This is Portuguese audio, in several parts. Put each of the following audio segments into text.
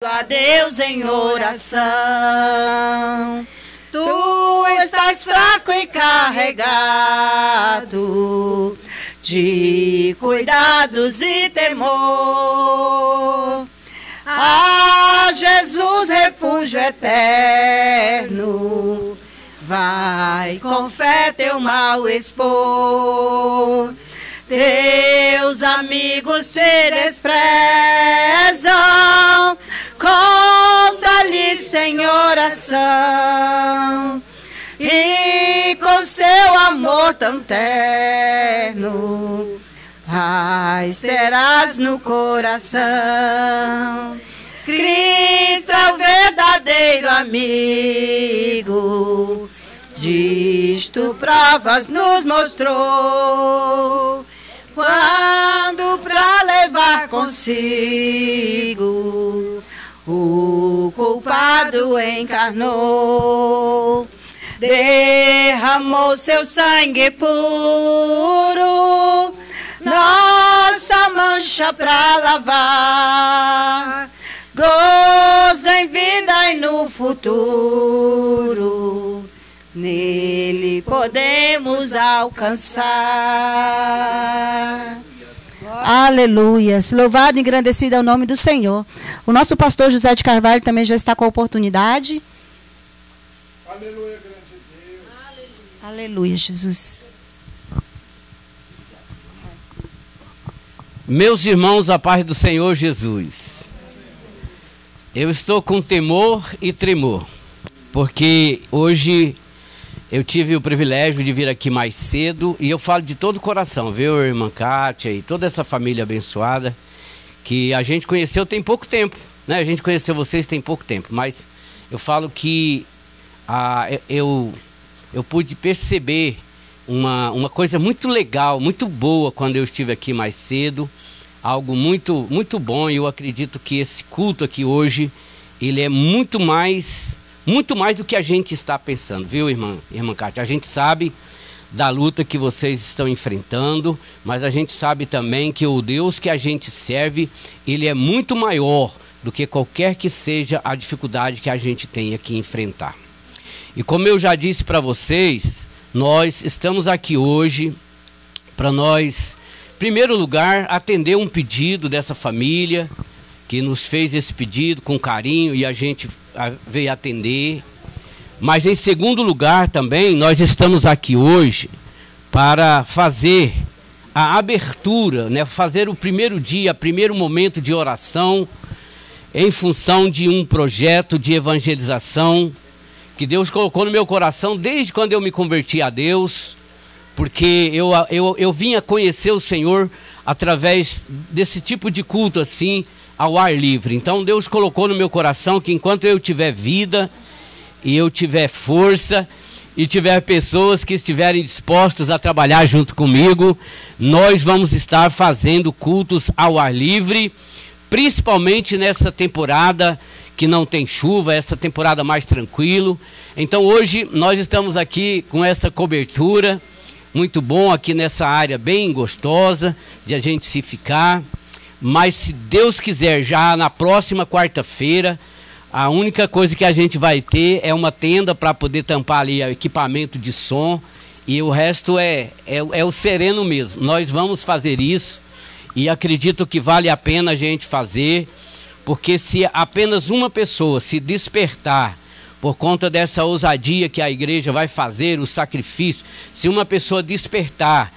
a Deus em oração. Tu estás fraco e carregado de cuidados e temor. Ah, Jesus, refúgio eterno, vai com fé teu mal expor. Teus amigos te desprezam, conta-lhes em oração, e com seu amor tão terno, paz terás no coração. Cristo é o verdadeiro amigo, disto provas nos mostrou, quando pra levar consigo o culpado encarnou, derramou seu sangue puro, nossa mancha pra lavar, gozo em vida e no futuro, nele podemos alcançar. Aleluias, louvado e engrandecido é o nome do Senhor. O nosso pastor José de Carvalho também já está com a oportunidade. Aleluia, grande Deus. Aleluia, Jesus. Meus irmãos, a paz do Senhor Jesus. Eu estou com temor e tremor, porque hoje eu tive o privilégio de vir aqui mais cedo, e eu falo de todo o coração, viu, irmã Kátia e toda essa família abençoada, que a gente conheceu tem pouco tempo, né? A gente conheceu vocês tem pouco tempo, mas eu falo que eu pude perceber uma coisa muito legal, muito boa quando eu estive aqui mais cedo, algo muito, muito bom, e eu acredito que esse culto aqui hoje, ele é muito mais do que a gente está pensando, viu, irmã Kátia? A gente sabe da luta que vocês estão enfrentando, mas a gente sabe também que o Deus que a gente serve, ele é muito maior do que qualquer que seja a dificuldade que a gente tenha que enfrentar. E como eu já disse para vocês, nós estamos aqui hoje para nós, em primeiro lugar, atender um pedido dessa família, que nos fez esse pedido com carinho e a gente veio atender. Mas em segundo lugar também, nós estamos aqui hoje para fazer a abertura, né? Fazer o primeiro dia, primeiro momento de oração em função de um projeto de evangelização que Deus colocou no meu coração desde quando eu me converti a Deus, porque eu vim a conhecer o Senhor através desse tipo de culto assim, ao ar livre. Então Deus colocou no meu coração que enquanto eu tiver vida e eu tiver força e tiver pessoas que estiverem dispostos a trabalhar junto comigo, nós vamos estar fazendo cultos ao ar livre, principalmente nessa temporada que não tem chuva, essa temporada mais tranquilo. Então hoje nós estamos aqui com essa cobertura muito bom aqui nessa área bem gostosa de a gente se ficar. Mas se Deus quiser, já na próxima quarta-feira, a única coisa que a gente vai ter é uma tenda para poder tampar ali o equipamento de som, e o resto é o sereno mesmo. Nós vamos fazer isso e acredito que vale a pena a gente fazer, porque se apenas uma pessoa se despertar por conta dessa ousadia que a igreja vai fazer, o sacrifício, se uma pessoa despertar,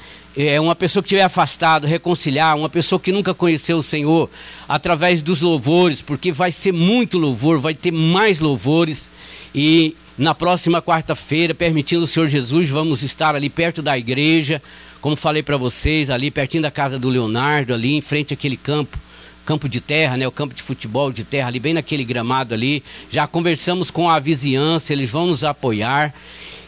uma pessoa que estiver afastado, reconciliar, uma pessoa que nunca conheceu o Senhor, através dos louvores, porque vai ser muito louvor, vai ter mais louvores, e na próxima quarta-feira, permitindo o Senhor Jesus, vamos estar ali perto da igreja, como falei para vocês, ali pertinho da casa do Leonardo, ali em frente àquele campo de terra, né, o campo de futebol de terra, ali bem naquele gramado ali. Já conversamos com a vizinhança, eles vão nos apoiar.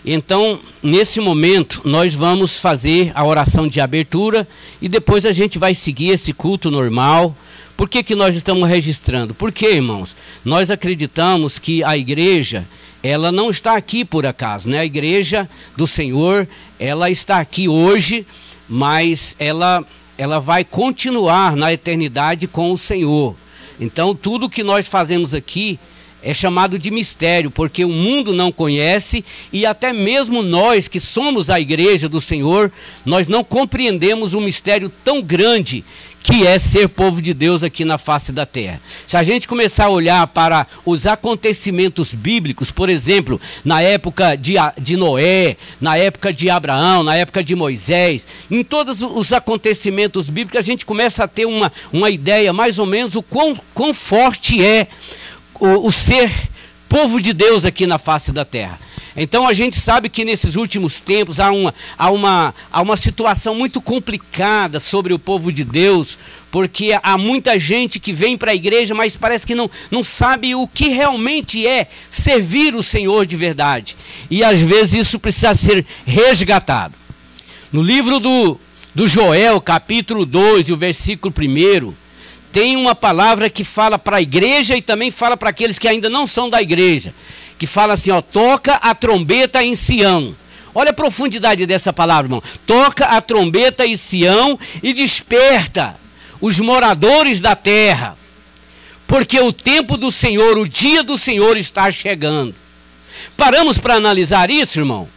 Então, nesse momento, nós vamos fazer a oração de abertura e depois a gente vai seguir esse culto normal. Por que nós estamos registrando? Porque, irmãos, nós acreditamos que a igreja, ela não está aqui por acaso, né? A igreja do Senhor, ela está aqui hoje, mas ela vai continuar na eternidade com o Senhor. Então tudo que nós fazemos aqui é chamado de mistério, porque o mundo não conhece e até mesmo nós que somos a igreja do Senhor, nós não compreendemos um mistério tão grande que é ser povo de Deus aqui na face da terra. Se a gente começar a olhar para os acontecimentos bíblicos, por exemplo, na época de Noé, na época de Abraão, na época de Moisés, em todos os acontecimentos bíblicos, a gente começa a ter uma ideia mais ou menos o quão forte é o ser povo de Deus aqui na face da terra. Então a gente sabe que nesses últimos tempos há uma situação muito complicada sobre o povo de Deus, porque há muita gente que vem para a igreja, mas parece que não sabe o que realmente é servir o Senhor de verdade. E às vezes isso precisa ser resgatado. No livro do Joel, capítulo 2, e o versículo 1, tem uma palavra que fala para a igreja e também fala para aqueles que ainda não são da igreja, que fala assim, ó, toca a trombeta em Sião. Olha a profundidade dessa palavra, irmão. Toca a trombeta em Sião e desperta os moradores da terra, porque o tempo do Senhor, o dia do Senhor está chegando. Paramos para analisar isso, irmão?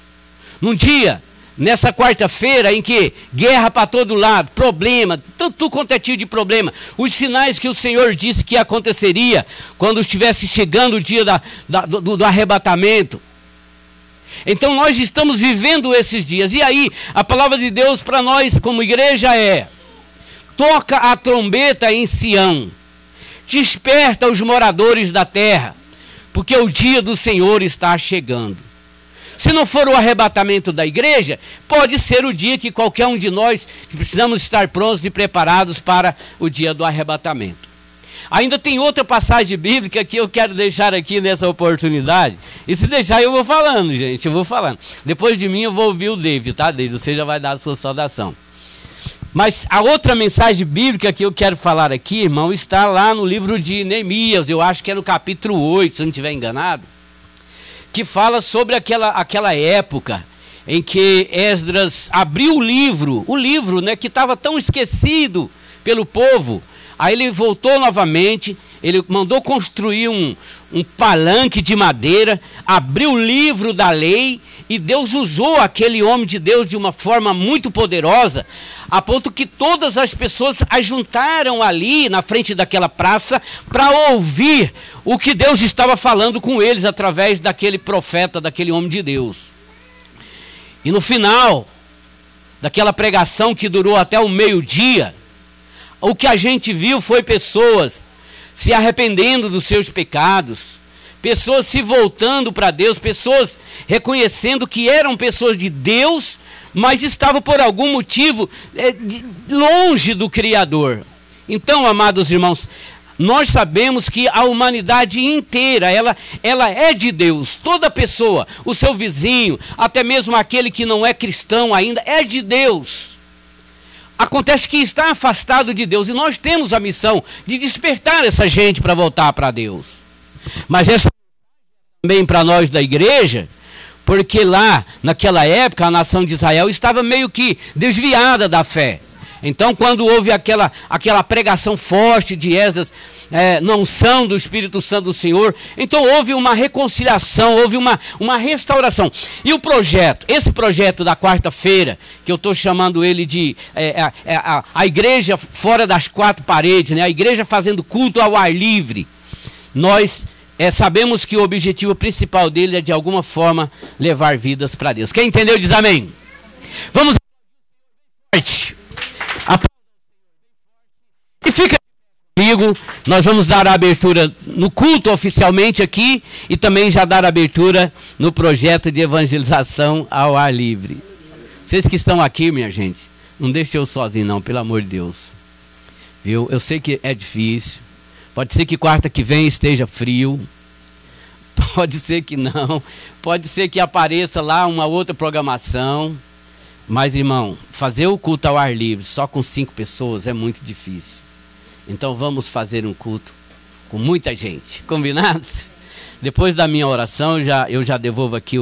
Num dia, nessa quarta-feira em que guerra para todo lado, problema, tanto quanto é tipo de problema, os sinais que o Senhor disse que aconteceria quando estivesse chegando o dia do arrebatamento. Então nós estamos vivendo esses dias. E aí, a palavra de Deus para nós como igreja é: toca a trombeta em Sião, desperta os moradores da terra, porque o dia do Senhor está chegando. Se não for o arrebatamento da igreja, pode ser o dia que qualquer um de nós precisamos estar prontos e preparados para o dia do arrebatamento. Ainda tem outra passagem bíblica que eu quero deixar aqui nessa oportunidade. E se deixar eu vou falando, gente, eu vou falando. Depois de mim eu vou ouvir o David, tá, David? Você já vai dar a sua saudação. Mas a outra mensagem bíblica que eu quero falar aqui, irmão, está lá no livro de Neemias, eu acho que é no capítulo 8, se eu não estiver enganado, que fala sobre aquela época em que Esdras abriu o livro, né, que estava tão esquecido pelo povo. Aí ele voltou novamente, ele mandou construir um palanque de madeira, abriu o livro da lei, e Deus usou aquele homem de Deus de uma forma muito poderosa, a ponto que todas as pessoas ajuntaram ali na frente daquela praça para ouvir o que Deus estava falando com eles através daquele profeta, daquele homem de Deus. E no final daquela pregação que durou até o meio-dia, o que a gente viu foi pessoas se arrependendo dos seus pecados, pessoas se voltando para Deus, pessoas reconhecendo que eram pessoas de Deus, mas estavam por algum motivo longe do Criador. Então, amados irmãos, nós sabemos que a humanidade inteira, ela é de Deus. Toda pessoa, o seu vizinho, até mesmo aquele que não é cristão ainda, é de Deus. Acontece que está afastado de Deus, e nós temos a missão de despertar essa gente para voltar para Deus. Mas essa também para nós da igreja, porque lá, naquela época, a nação de Israel estava meio que desviada da fé. Então, quando houve aquela pregação forte de Esdras, na unção do Espírito Santo do Senhor, então houve uma reconciliação, houve uma restauração. E o projeto, esse projeto da quarta-feira, que eu estou chamando ele de a igreja fora das quatro paredes, né? A igreja fazendo culto ao ar livre, nós sabemos que o objetivo principal dele é de alguma forma levar vidas para Deus. Quem entendeu diz amém. Vamos e fica comigo, nós vamos dar a abertura no culto oficialmente aqui e também já dar a abertura no projeto de evangelização ao ar livre. Vocês que estão aqui, minha gente, não deixem eu sozinho não, pelo amor de Deus. Viu? Eu sei que é difícil. Pode ser que quarta que vem esteja frio. Pode ser que não. Pode ser que apareça lá uma outra programação. Mas, irmão, fazer o culto ao ar livre só com 5 pessoas é muito difícil. Então vamos fazer um culto com muita gente. Combinado? Depois da minha oração, eu já devolvo aqui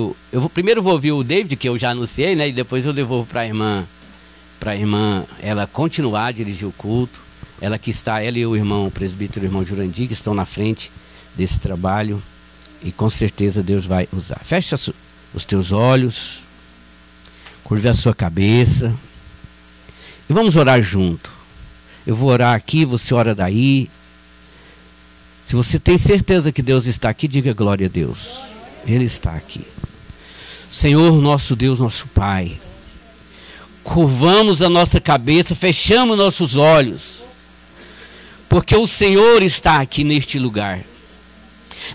primeiro vou ouvir o David, que eu já anunciei, né? E depois eu devolvo para a irmã ela continuar a dirigir o culto. Ela que está, ela e o irmão, o presbítero, o irmão Jurandir, que estão na frente desse trabalho. E com certeza Deus vai usar. Fecha os teus olhos. Curve a sua cabeça. E vamos orar junto. Eu vou orar aqui, você ora daí. Se você tem certeza que Deus está aqui, diga glória a Deus. Ele está aqui. Senhor, nosso Deus, nosso Pai, curvamos a nossa cabeça, fechamos nossos olhos, porque o Senhor está aqui neste lugar.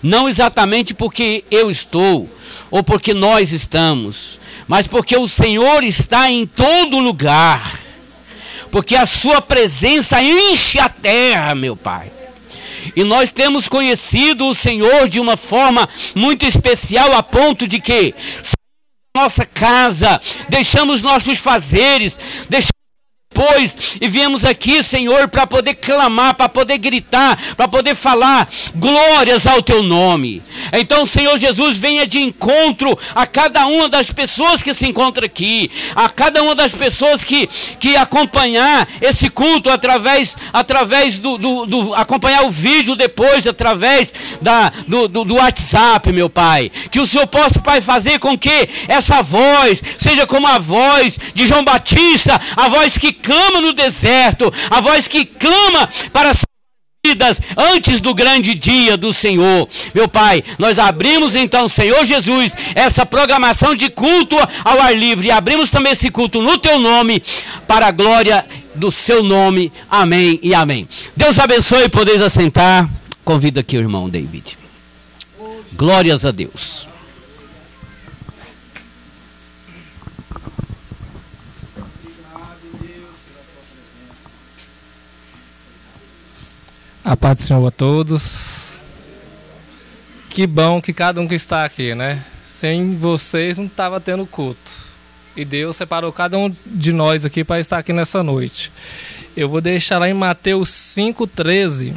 Não exatamente porque eu estou, ou porque nós estamos, mas porque o Senhor está em todo lugar, porque a sua presença enche a terra, meu Pai. E nós temos conhecido o Senhor de uma forma muito especial, a ponto de que nossa casa, deixamos nossos fazeres, deixamos depois e viemos aqui, Senhor, para poder clamar, para poder gritar, para poder falar glórias ao teu nome. Então, Senhor Jesus, venha de encontro a cada uma das pessoas que se encontram aqui, a cada uma das pessoas que acompanhar esse culto através do acompanhar o vídeo depois, através do WhatsApp, meu Pai. Que o Senhor possa, Pai, fazer com que essa voz seja como a voz de João Batista, a voz que clama no deserto, a voz que clama para vidas antes do grande dia do Senhor. Meu Pai, nós abrimos então, Senhor Jesus, essa programação de culto ao ar livre, e abrimos também esse culto no teu nome, para a glória do seu nome. Amém e amém. Deus abençoe, podeis assentar. Convido aqui o irmão David. Glórias a Deus. A paz do Senhor a todos. Que bom que cada um que está aqui, né? Sem vocês não estava tendo culto. E Deus separou cada um de nós aqui para estar aqui nessa noite. Eu vou deixar lá em Mateus 5,13.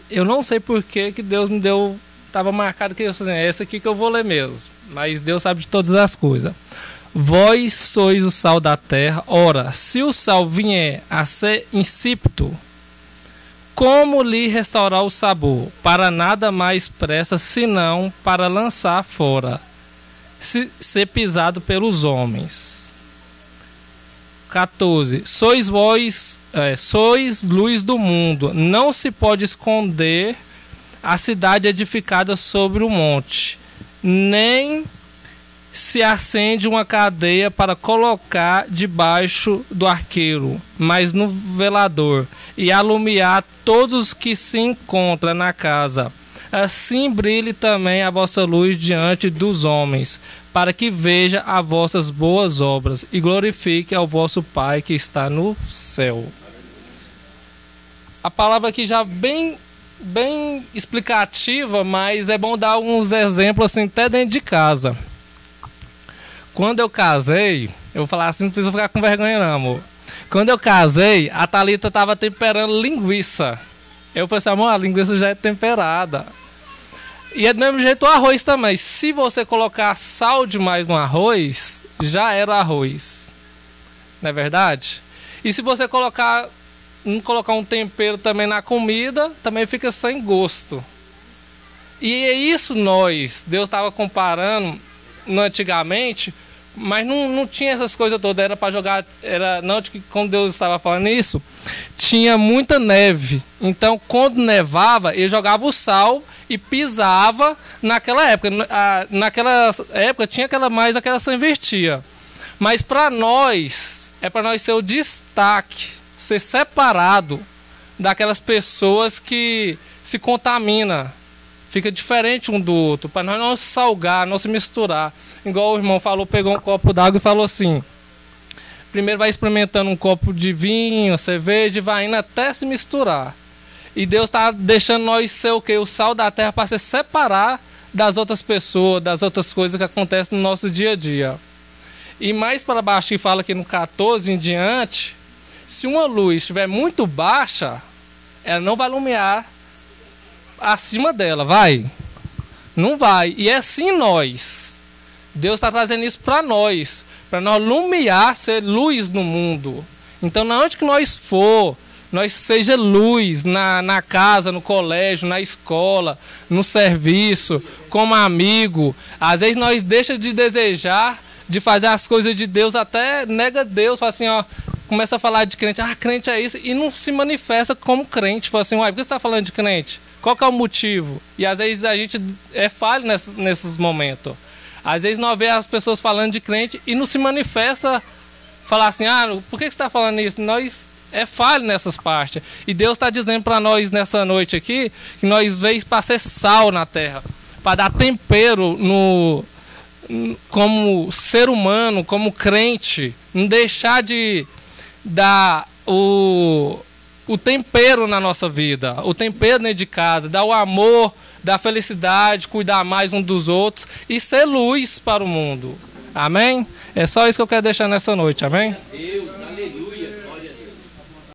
Eu não sei por que Deus me deu, estava marcado que eu falei, é essa aqui que eu vou ler mesmo. Mas Deus sabe de todas as coisas. Vós sois o sal da terra. Ora, se o sal vier a ser insípido, como lhe restaurar o sabor? Para nada mais presta, senão para lançar fora, ser pisado pelos homens. 14. Sois luz do mundo. Não se pode esconder a cidade edificada sobre o monte, nem se acende uma cadeia para colocar debaixo do arqueiro, mas no velador, e alumiar todos os que se encontram na casa. Assim brilhe também a vossa luz diante dos homens, para que veja as vossas boas obras e glorifique ao vosso Pai que está no céu. A palavra aqui já bem explicativa, mas é bom dar uns exemplos assim até dentro de casa. Quando eu casei, eu vou falar assim, não precisa ficar com vergonha não, amor. Quando eu casei, a Thalita estava temperando linguiça. Eu pensei, amor, a linguiça já é temperada. E é do mesmo jeito o arroz também. Se você colocar sal demais no arroz, já era arroz. Não é verdade? E se você não colocar um tempero também na comida, também fica sem gosto. E é isso Deus estava comparando antigamente, mas não tinha essas coisas todas, era para jogar, quando Deus estava falando isso, tinha muita neve, então quando nevava, ele jogava o sal e pisava naquela época tinha aquela se invertia, mas para nós ser o destaque, ser separado daquelas pessoas que se contaminam, fica diferente um do outro, para nós não se salgar, não se misturar. Igual o irmão falou, pegou um copo d'água e falou assim, primeiro vai experimentando um copo de vinho, cerveja, e vai indo até se misturar. E Deus está deixando nós ser o quê? O sal da terra, para se separar das outras pessoas, das outras coisas que acontecem no nosso dia a dia. E mais para baixo, que fala aqui no 14 em diante, se uma luz estiver muito baixa, ela não vai iluminar acima dela, vai? Não vai. E é assim Deus está trazendo isso para nós iluminar, ser luz no mundo. Então, na onde que nós for, nós seja luz na casa, no colégio, na escola, no serviço, como amigo. Às vezes nós deixa de desejar, de fazer as coisas de Deus, até nega Deus, fala assim, ó, começa a falar de crente, crente é isso, e não se manifesta como crente. Fala assim, uai, por que você está falando de crente? Qual que é o motivo? E às vezes a gente é falho nesses momentos. Às vezes nós vemos as pessoas falando de crente e não se manifesta, falar assim, por que você está falando isso? Nós é falho nessas partes. E Deus está dizendo para nós nessa noite aqui, que nós veio para ser sal na terra, para dar tempero como ser humano, como crente, não deixar de dar o tempero na nossa vida, o tempero dentro de casa, dar o amor, dar felicidade, cuidar mais um dos outros e ser luz para o mundo. Amém? É só isso que eu quero deixar nessa noite, amém?